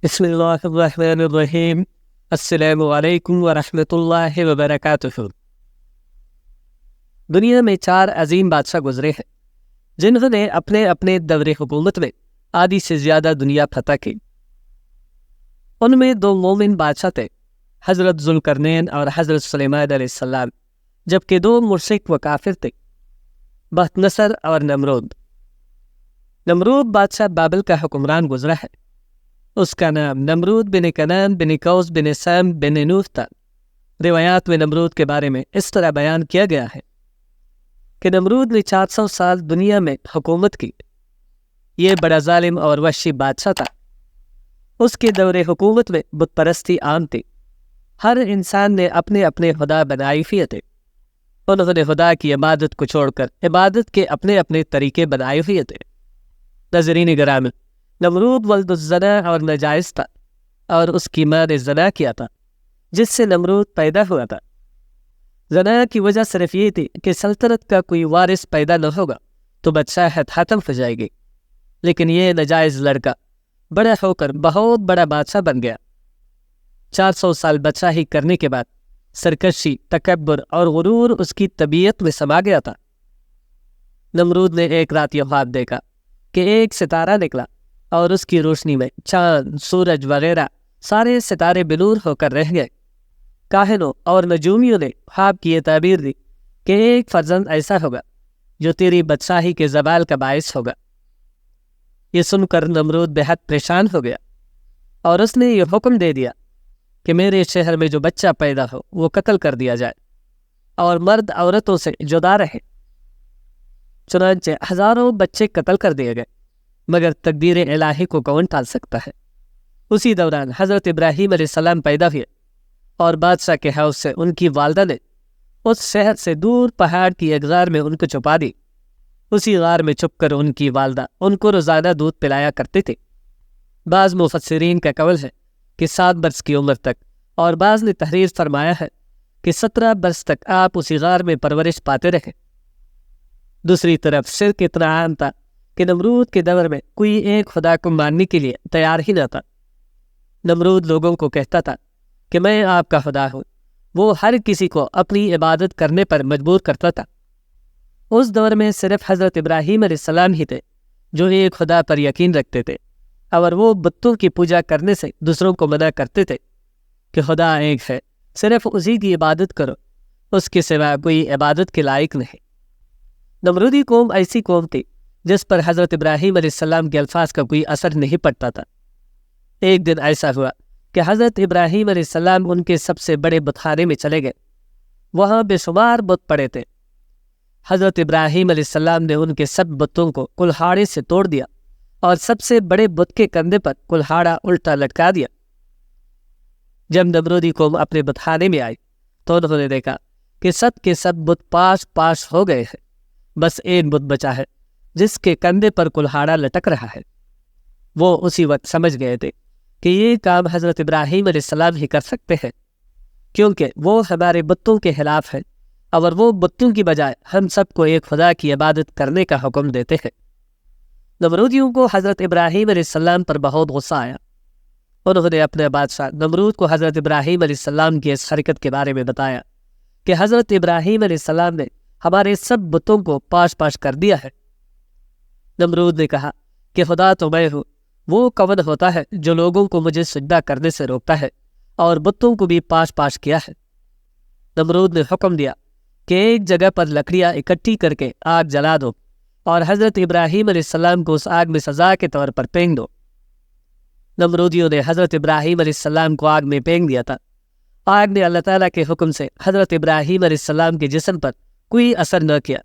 بسم اللہ الرحمن الرحیم۔ السلام علیکم ورحمۃ اللہ وبرکاتہ۔ دنیا میں 4 عظیم بادشاہ گزرے ہیں جنہوں نے اپنے اپنے دور حکومت میں آدھی سے زیادہ دنیا فتح کی۔ ان میں 2 مومن بادشاہ تھے، حضرت ذوالقرنین اور حضرت سلیمان علیہ السلام، جبکہ 2 مشرک و کافر تھے، بخت نصر اور نمرود۔ نمرود بادشاہ بابل کا حکمران گزرا ہے۔ اس کا نام نمرود بن کنان بن کوس بن سام بن نوح تھا۔ روایات میں نمرود کے بارے میں اس طرح بیان کیا گیا ہے کہ نمرود نے 400 سال دنیا میں حکومت کی۔ یہ بڑا ظالم اور وحشی بادشاہ تھا۔ اس کے دور حکومت میں بت پرستی عام تھی۔ ہر انسان نے اپنے اپنے خدا بنائی ہوئے تھے۔ انہوں نے خدا کی عبادت کو چھوڑ کر عبادت کے اپنے اپنے طریقے بنائے ہوئے تھے۔ ناظرین گرامی، نمرود ولد الزنا اور ناجائز تھا، اور اس کی ماں نے زنا کیا تھا جس سے نمرود پیدا ہوا تھا۔ زنا کی وجہ صرف یہ تھی کہ سلطنت کا کوئی وارث پیدا نہ ہوگا تو بادشاہت ختم ہو جائے گی، لیکن یہ ناجائز لڑکا بڑا ہو کر بہت بڑا بادشاہ بن گیا۔ 400 سال بادشاہی کرنے کے بعد سرکشی، تکبر اور غرور اس کی طبیعت میں سما گیا تھا۔ نمرود نے ایک رات یہ خواب دیکھا کہ ایک ستارہ نکلا اور اس کی روشنی میں چاند، سورج وغیرہ سارے ستارے بنور ہو کر رہ گئے۔ کاہنوں اور نجومیوں نے خواب کی یہ تعبیر دی کہ ایک فرزند ایسا ہوگا جو تیری بادشاہی کے زوال کا باعث ہوگا۔ یہ سن کر نمرود بے حد پریشان ہو گیا اور اس نے یہ حکم دے دیا کہ میرے شہر میں جو بچہ پیدا ہو وہ قتل کر دیا جائے اور مرد عورتوں سے جدا رہے۔ چنانچہ ہزاروں بچے قتل کر دیے گئے، مگر تقدیر الہی کو کون ٹال سکتا ہے۔ اسی دوران حضرت ابراہیم علیہ السلام پیدا ہوئے اور بادشاہ کے حوض سے ان کی والدہ نے اس شہر سے دور پہاڑ کی ایک غار میں ان کو چھپا دی۔ اسی غار میں چھپ کر ان کی والدہ ان کو روزانہ دودھ پلایا کرتے تھے۔ بعض مفسرین کا قول ہے کہ 7 برس کی عمر تک، اور بعض نے تحریر فرمایا ہے کہ 17 برس تک آپ اسی غار میں پرورش پاتے رہے۔ دوسری طرف شرک اتنا عام تھا کہ نمرود کے دور میں کوئی ایک خدا کو ماننے کے لیے تیار ہی نہ تھا۔ نمرود لوگوں کو کہتا تھا کہ میں آپ کا خدا ہوں۔ وہ ہر کسی کو اپنی عبادت کرنے پر مجبور کرتا تھا۔ اس دور میں صرف حضرت ابراہیم علیہ السلام ہی تھے جو ایک خدا پر یقین رکھتے تھے، اور وہ بتوں کی پوجا کرنے سے دوسروں کو منع کرتے تھے کہ خدا ایک ہے، صرف اسی کی عبادت کرو، اس کے سوا کوئی عبادت کے لائق نہیں۔ نمرودی قوم ایسی قوم تھی جس پر حضرت ابراہیم علیہ السلام کے الفاظ کا کوئی اثر نہیں پڑتا تھا۔ ایک دن ایسا ہوا کہ حضرت ابراہیم علیہ السلام ان کے سب سے بڑے بت خانے میں چلے گئے۔ وہاں بے شمار بت پڑے تھے۔ حضرت ابراہیم علیہ السلام نے ان کے سب بتوں کو کلہاڑے سے توڑ دیا اور سب سے بڑے بت کے کندھے پر کلہاڑا الٹا لٹکا دیا۔ جب نمرودی قوم اپنے بت خانے میں آئی تو انہوں نے دیکھا کہ سب کے سب بت پاش پاش ہو گئے ہیں، بس ایک بت بچا ہے جس کے کندھے پر کلہاڑا لٹک رہا ہے۔ وہ اسی وقت سمجھ گئے تھے کہ یہ کام حضرت ابراہیم علیہ السلام ہی کر سکتے ہیں، کیونکہ وہ ہمارے بتوں کے خلاف ہیں، اور وہ بتوں کی بجائے ہم سب کو ایک خدا کی عبادت کرنے کا حکم دیتے ہیں۔ نمرودیوں کو حضرت ابراہیم علیہ السلام پر بہت غصہ آیا۔ انہوں نے اپنے بادشاہ نمرود کو حضرت ابراہیم علیہ السلام کی اس حرکت کے بارے میں بتایا کہ حضرت ابراہیم علیہ السلام نے ہمارے سب بتوں کو پاش پاش کر دیا ہے۔ نمرود نے کہا کہ خدا تو میں ہوں، وہ کون ہوتا ہے جو لوگوں کو مجھے سجدہ کرنے سے روکتا ہے اور بتوں کو بھی پاش پاش کیا ہے۔ نمرود نے حکم دیا کہ ایک جگہ پر لکڑیاں اکٹھی کر کے آگ جلا دو اور حضرت ابراہیم علیہ السلام کو اس آگ میں سزا کے طور پر پھینک دو۔ نمرودیوں نے حضرت ابراہیم علیہ السلام کو آگ میں پھینک دیا تھا۔ آگ نے اللہ تعالیٰ کے حکم سے حضرت ابراہیم علیہ السلام کے جسم پر کوئی اثر نہ کیا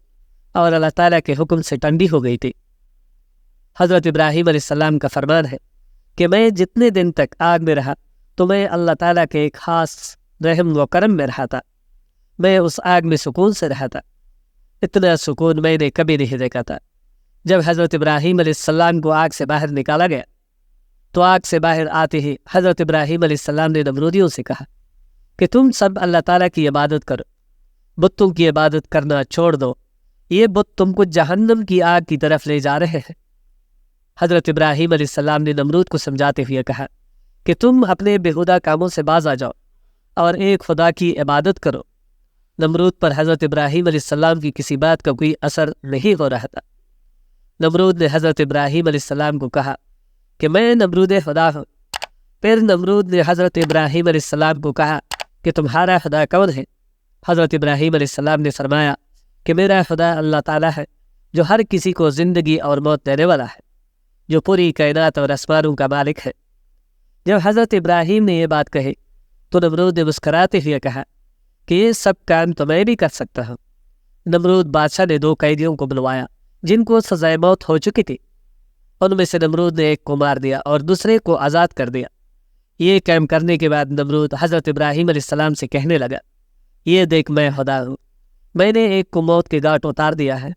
اور اللہ تعالیٰ کے حکم سے ٹھنڈی ہو گئی تھی۔ حضرت ابراہیم علیہ السلام کا فرمان ہے کہ میں جتنے دن تک آگ میں رہا تو میں اللہ تعالیٰ کے ایک خاص رحم و کرم میں رہا تھا۔ میں اس آگ میں سکون سے رہا تھا۔ اتنا سکون میں نے کبھی نہیں دیکھا تھا۔ جب حضرت ابراہیم علیہ السلام کو آگ سے باہر نکالا گیا تو آگ سے باہر آتے ہی حضرت ابراہیم علیہ السلام نے نمرودیوں سے کہا کہ تم سب اللہ تعالیٰ کی عبادت کرو، بتوں کی عبادت کرنا چھوڑ دو، یہ بت تم کو جہنم کی آگ کی طرف لے جا رہے ہیں۔ حضرت ابراہیم علیہ السلام نے نمرود کو سمجھاتے ہوئے کہا کہ تم اپنے بیہودہ کاموں سے باز آ جاؤ اور ایک خدا کی عبادت کرو۔ نمرود پر حضرت ابراہیم علیہ السلام کی کسی بات کا کوئی اثر نہیں ہو رہا تھا۔ نمرود نے حضرت ابراہیم علیہ السلام کو کہا کہ میں نمرود خدا ہوں۔ پھر نمرود نے حضرت ابراہیم علیہ السلام کو کہا کہ تمہارا خدا کون ہے؟ حضرت ابراہیم علیہ السلام نے فرمایا کہ میرا خدا اللہ تعالیٰ ہے، جو ہر کسی کو زندگی اور موت دینے والا ہے، جو پوری کائنات اور آسمانوں کا مالک ہے۔ جب حضرت ابراہیم نے یہ بات کہی تو نمرود نے مسکراتے ہوئے کہا کہ یہ سب کام تو میں بھی کر سکتا ہوں۔ نمرود بادشاہ نے 2 قیدیوں کو بلوایا جن کو سزائے موت ہو چکی تھی۔ ان میں سے نمرود نے ایک کو مار دیا اور دوسرے کو آزاد کر دیا۔ یہ کام کرنے کے بعد نمرود حضرت ابراہیم علیہ السلام سے کہنے لگا، یہ دیکھ میں خدا ہوں، میں نے ایک کو موت کے گھاٹ اتار دیا ہے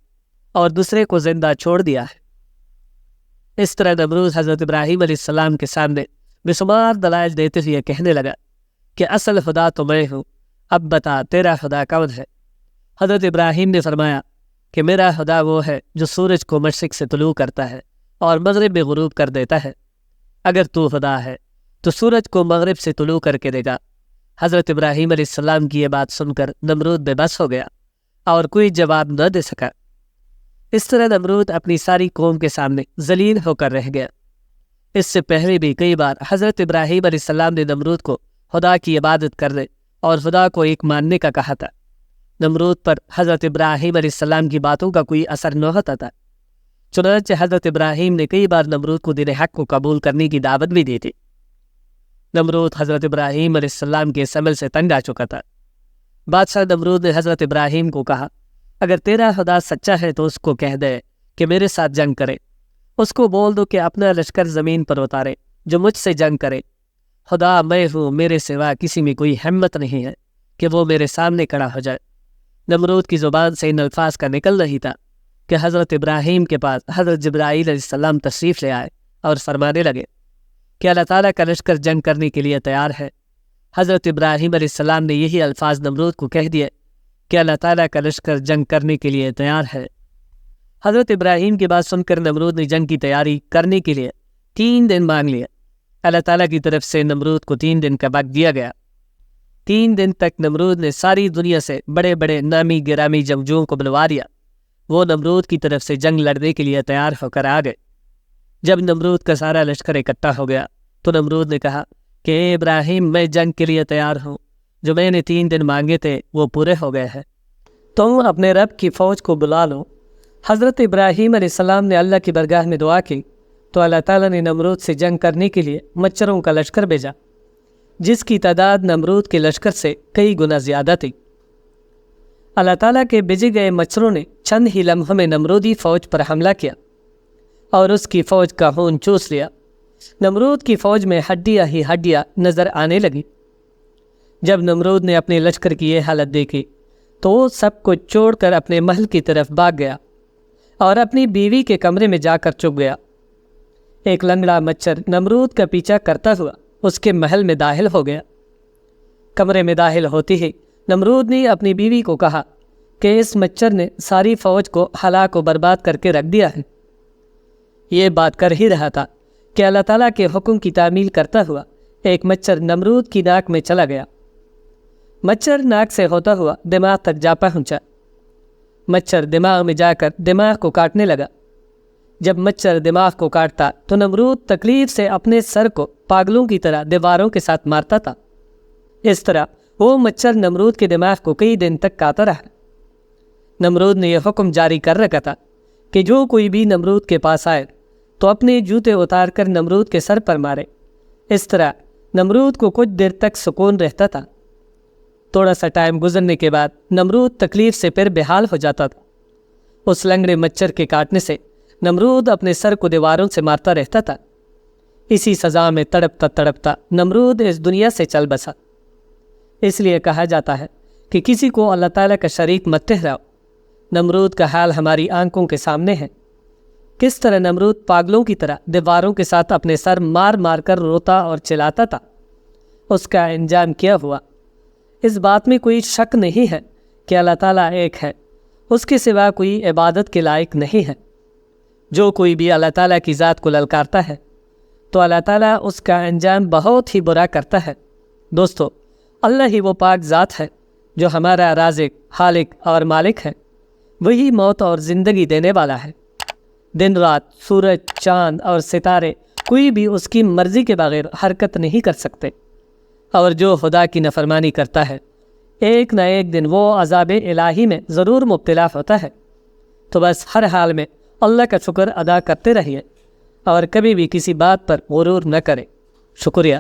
اور دوسرے کو زندہ چھوڑ دیا ہے۔ اس طرح نمرود حضرت ابراہیم علیہ السلام کے سامنے بے شمار دلائل دیتے ہوئے کہنے لگا کہ اصل خدا تو میں ہوں، اب بتا تیرا خدا کون ہے؟ حضرت ابراہیم نے فرمایا کہ میرا خدا وہ ہے جو سورج کو مشرق سے طلوع کرتا ہے اور مغرب میں غروب کر دیتا ہے۔ اگر تو خدا ہے تو سورج کو مغرب سے طلوع کر کے دے گا۔ حضرت ابراہیم علیہ السلام کی یہ بات سن کر نمرود بے بس ہو گیا اور کوئی جواب نہ دے سکا۔ اس طرح نمرود اپنی ساری قوم کے سامنے ذلیل ہو کر رہ گیا۔ اس سے پہلے بھی کئی بار حضرت ابراہیم علیہ السلام نے نمرود کو خدا کی عبادت کرنے اور خدا کو ایک ماننے کا کہا تھا۔ نمرود پر حضرت ابراہیم علیہ السلام کی باتوں کا کوئی اثر نہ ہوتا تھا۔ چنانچہ حضرت ابراہیم نے کئی بار نمرود کو دین حق کو قبول کرنے کی دعوت بھی دی تھی۔ نمرود حضرت ابراہیم علیہ السلام کے اس عمل سے تنگ آ چکا تھا۔ بادشاہ نمرود نے حضرت ابراہیم کو کہا، اگر تیرا خدا سچا ہے تو اس کو کہہ دے کہ میرے ساتھ جنگ کرے۔ اس کو بول دو کہ اپنا لشکر زمین پر اتارے جو مجھ سے جنگ کرے۔ خدا میں ہوں، میرے سوا کسی میں کوئی ہمت نہیں ہے کہ وہ میرے سامنے کھڑا ہو جائے۔ نمرود کی زبان سے ان الفاظ کا نکل نہیں تھا کہ حضرت ابراہیم کے پاس حضرت جبرائیل علیہ السلام تشریف لے آئے اور فرمانے لگے کہ اللہ تعالیٰ کا لشکر جنگ کرنے کے لیے تیار ہے۔ حضرت ابراہیم علیہ السلام نے یہی الفاظ نمرود کو کہہ دیے کہ اللہ تعالیٰ کا لشکر جنگ کرنے کے لیے تیار ہے۔ حضرت ابراہیم کی بات سن کر نمرود نے جنگ کی تیاری کرنے کے لیے 3 دن مانگ لیا۔ اللہ تعالیٰ کی طرف سے نمرود کو 3 دن کا وقت دیا گیا۔ 3 دن تک نمرود نے ساری دنیا سے بڑے بڑے نامی گرامی جنگجوؤں کو بلوا دیا۔ وہ نمرود کی طرف سے جنگ لڑنے کے لیے تیار ہو کر آ گئے۔ جب نمرود کا سارا لشکر اکٹھا ہو گیا تو نمرود نے کہا کہ اے ابراہیم، میں جنگ کے لیے تیار ہوں، جو میں نے 3 دن مانگے تھے وہ پورے ہو گئے ہیں، تم اپنے رب کی فوج کو بلا لو۔ حضرت ابراہیم علیہ السلام نے اللہ کی بارگاہ میں دعا کی تو اللہ تعالیٰ نے نمرود سے جنگ کرنے کے لیے مچھروں کا لشکر بھیجا، جس کی تعداد نمرود کے لشکر سے کئی گنا زیادہ تھی۔ اللہ تعالیٰ کے بھیجے گئے مچھروں نے چند ہی لمحوں میں نمرودی فوج پر حملہ کیا اور اس کی فوج کا خون چوس لیا۔ نمرود کی فوج میں ہڈیاں ہی ہڈیاں نظر آنے لگی۔ جب نمرود نے اپنے لشکر کی یہ حالت دیکھی تو وہ سب کو چھوڑ کر اپنے محل کی طرف بھاگ گیا اور اپنی بیوی کے کمرے میں جا کر چھپ گیا۔ ایک لنگڑا مچھر نمرود کا پیچھا کرتا ہوا اس کے محل میں داخل ہو گیا۔ کمرے میں داخل ہوتی ہی نمرود نے اپنی بیوی کو کہا کہ اس مچھر نے ساری فوج کو ہلاک و برباد کر کے رکھ دیا ہے۔ یہ بات کر ہی رہا تھا کہ اللہ تعالیٰ کے حکم کی تعمیل کرتا ہوا ایک مچھر نمرود کی ناک میں چلا گیا۔ مچھر ناک سے ہوتا ہوا دماغ تک جا پہنچا۔ مچھر دماغ میں جا کر دماغ کو کاٹنے لگا۔ جب مچھر دماغ کو کاٹتا تو نمرود تکلیف سے اپنے سر کو پاگلوں کی طرح دیواروں کے ساتھ مارتا تھا۔ اس طرح وہ مچھر نمرود کے دماغ کو کئی دن تک کاٹتا رہا۔ نمرود نے یہ حکم جاری کر رکھا تھا کہ جو کوئی بھی نمرود کے پاس آئے تو اپنے جوتے اتار کر نمرود کے سر پر مارے۔ اس طرح نمرود کو کچھ دیر تک سکون رہتا تھا۔ تھوڑا سا ٹائم گزرنے کے بعد نمرود تکلیف سے پھر بحال ہو جاتا تھا۔ اس لنگڑے مچھر کے کاٹنے سے نمرود اپنے سر کو دیواروں سے مارتا رہتا تھا۔ اسی سزا میں تڑپتا تڑپتا نمرود اس دنیا سے چل بسا۔ اس لیے کہا جاتا ہے کہ کسی کو اللہ تعالیٰ کا شریک مت ٹھہراؤ۔ نمرود کا حال ہماری آنکھوں کے سامنے ہے۔ کس طرح نمرود پاگلوں کی طرح دیواروں کے ساتھ اپنے سر مار مار کر روتا اور چلاتا تھا۔ اس کا انجام کیا ہوا؟ اس بات میں کوئی شک نہیں ہے کہ اللہ تعالیٰ ایک ہے، اس کے سوا کوئی عبادت کے لائق نہیں ہے۔ جو کوئی بھی اللہ تعالیٰ کی ذات کو للکارتا ہے تو اللہ تعالیٰ اس کا انجام بہت ہی برا کرتا ہے۔ دوستو، اللہ ہی وہ پاک ذات ہے جو ہمارا رازق، خالق اور مالک ہے۔ وہی موت اور زندگی دینے والا ہے۔ دن رات، سورج، چاند اور ستارے کوئی بھی اس کی مرضی کے بغیر حرکت نہیں کر سکتے، اور جو خدا کی نافرمانی کرتا ہے ایک نہ ایک دن وہ عذاب الہی میں ضرور مبتلا ہوتا ہے۔ تو بس ہر حال میں اللہ کا شکر ادا کرتے رہیے اور کبھی بھی کسی بات پر غرور نہ کریں۔ شکریہ۔